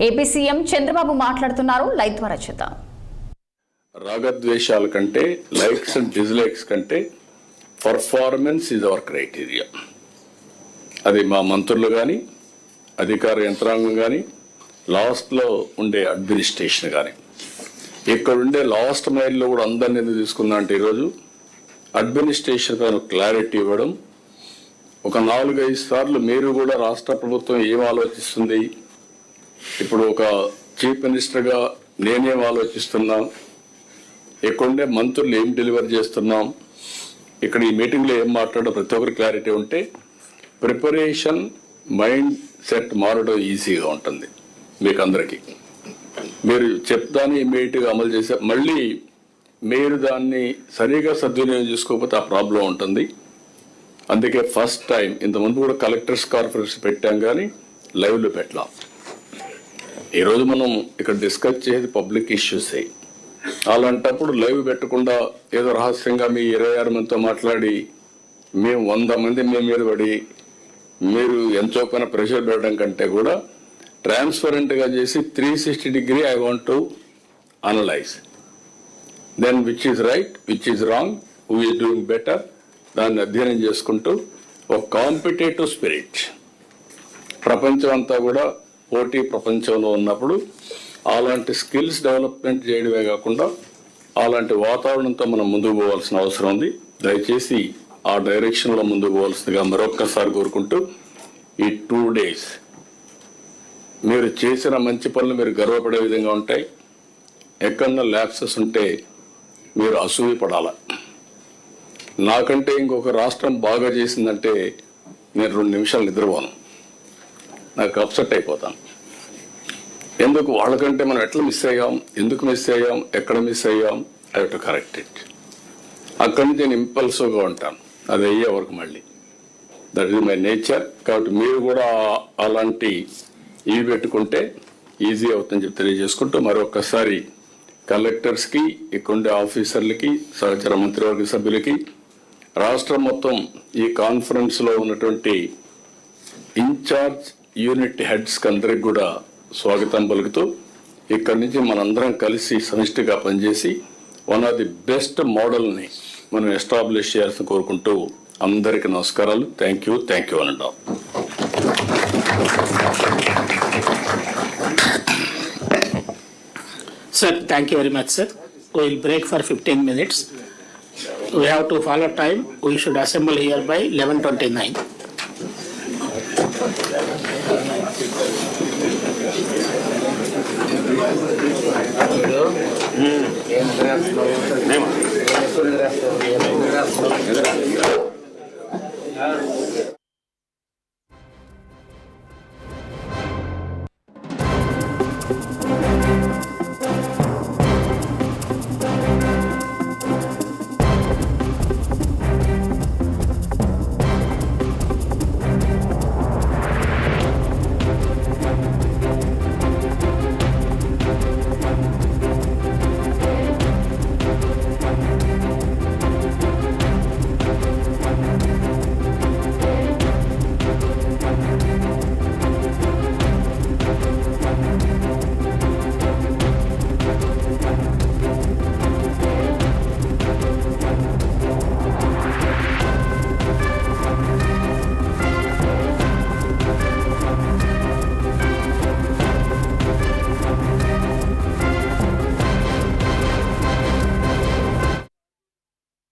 AP CM Chandrababu మాట్లాడుతున్నారు. Live ద్వారా చూద్దాం. రాగద్వేషాల కంటే, లైక్స్ అండ్ డిస్లైక్స్ కంటే పర్ఫార్మెన్స్ ఈజ్ అవర్ క్రైటీరియా. అది మా మంత్రులు కానీ, అధికార యంత్రాంగం కానీ, లాస్ట్లో ఉండే అడ్మినిస్ట్రేషన్ కానీ, ఇక్కడ ఉండే లాస్ట్ మైల్లో కూడా అందరినీ ఎందుకు తీసుకున్నా అంటే ఈరోజు అడ్మినిస్ట్రేషన్ పైన క్లారిటీ ఇవ్వడం. ఒక 4-5 సార్లు మీరు కూడా రాష్ట్ర ప్రభుత్వం ఏం ఆలోచిస్తుంది, ఇప్పుడు ఒక చీఫ్ మినిస్టర్గా నేనేం ఆలోచిస్తున్నా, ఇక్కడుండే మంత్రులు ఏం డెలివర్ చేస్తున్నాం, ఇక్కడ ఈ మీటింగ్లో ఏం మాట్లాడడం ప్రతి ఒక్కరు క్లారిటీ ఉంటే ప్రిపరేషన్ మైండ్ సెట్ మారడం ఈజీగా ఉంటుంది. మీకు అందరికీ మీరు చెప్తానే ఇమ్మీడియట్గా అమలు చేసే, మళ్ళీ మీరు దాన్ని సరిగా సద్వినియోగం చేసుకోకపోతే ఆ ప్రాబ్లం ఉంటుంది. అందుకే ఫస్ట్ టైం ఇంతకుముందు కూడా కలెక్టర్స్ కాన్ఫరెన్స్ పెట్టాం కానీ లైవ్లో పెట్టాం. ఈరోజు మనం ఇక్కడ డిస్కస్ చేసేది పబ్లిక్ ఇష్యూసే. అలాంటప్పుడు లైవ్ పెట్టకుండా ఏదో రహస్యంగా మీ 26 మందితో మాట్లాడి మేము 100 మంది మీ మీద పడి మీరు ఎంతో పైన ప్రెషర్ పెట్టడం కంటే కూడా ట్రాన్స్పరెంట్గా చేసి 360 degree I want to analyse then which is right, which is wrong, who is doing better, దాన్ని అధ్యయనం చేసుకుంటూ ఒక కాంపిటేటివ్ స్పిరిట్. ప్రపంచం అంతా కూడా పోటీ ప్రపంచంలో ఉన్నప్పుడు అలాంటి స్కిల్స్ డెవలప్మెంట్ చేయడమే కాకుండా అలాంటి వాతావరణంతో మనం ముందుకు పోవాల్సిన అవసరం ఉంది. దయచేసి ఆ డైరెక్షన్లో ముందుకు పోవాల్సిందిగా మరొక్కసారి కోరుకుంటూ, ఈ 2 days మీరు చేసిన మంచి పనులు మీరు గర్వపడే విధంగా ఉంటాయి. ఎక్కడన్నా ల్యాప్సెస్ ఉంటే మీరు అసూయపడాల. నాకంటే ఇంకొక రాష్ట్రం బాగా చేసిందంటే నేను 2 నిమిషాలు నిద్రపోను, నాకు అప్సెట్ అయిపోతాను. ఎందుకు వాళ్ళకంటే మనం ఎట్లా మిస్ అయ్యాం, ఎందుకు మిస్ అయ్యాం, ఎక్కడ మిస్ అయ్యాం, I have to correct it. అక్కడి నుంచి నేను ఇంపల్సివ్గా ఉంటాను, అది అయ్యే వరకు మళ్ళీ. That is my nature. కాబట్టి మీరు కూడా అలాంటి ఇవి పెట్టుకుంటే ఈజీ అవుతుందని చెప్పి తెలియజేసుకుంటూ మరొకసారి కలెక్టర్స్కి, ఇక్కడుండే ఆఫీసర్లకి, సహచర మంత్రివర్గ సభ్యులకి, రాష్ట్రం మొత్తం ఈ కాన్ఫరెన్స్లో ఉన్నటువంటి ఇన్ఛార్జ్ యూనిట్ హెడ్స్కి అందరికి కూడా స్వాగతం పలుకుతూ ఇక్కడి నుంచి మనందరం కలిసి సమిష్టిగా పనిచేసి వన్ ఆఫ్ ది బెస్ట్ మోడల్ని మనం ఎస్టాబ్లిష్ చేయాల్సిన కోరుకుంటూ అందరికీ నమస్కారాలు. థ్యాంక్ యూ అనండి. Sir, thank you very much, sir. We will break for 15 minutes. We have to follow time. We should assemble here by 11:29.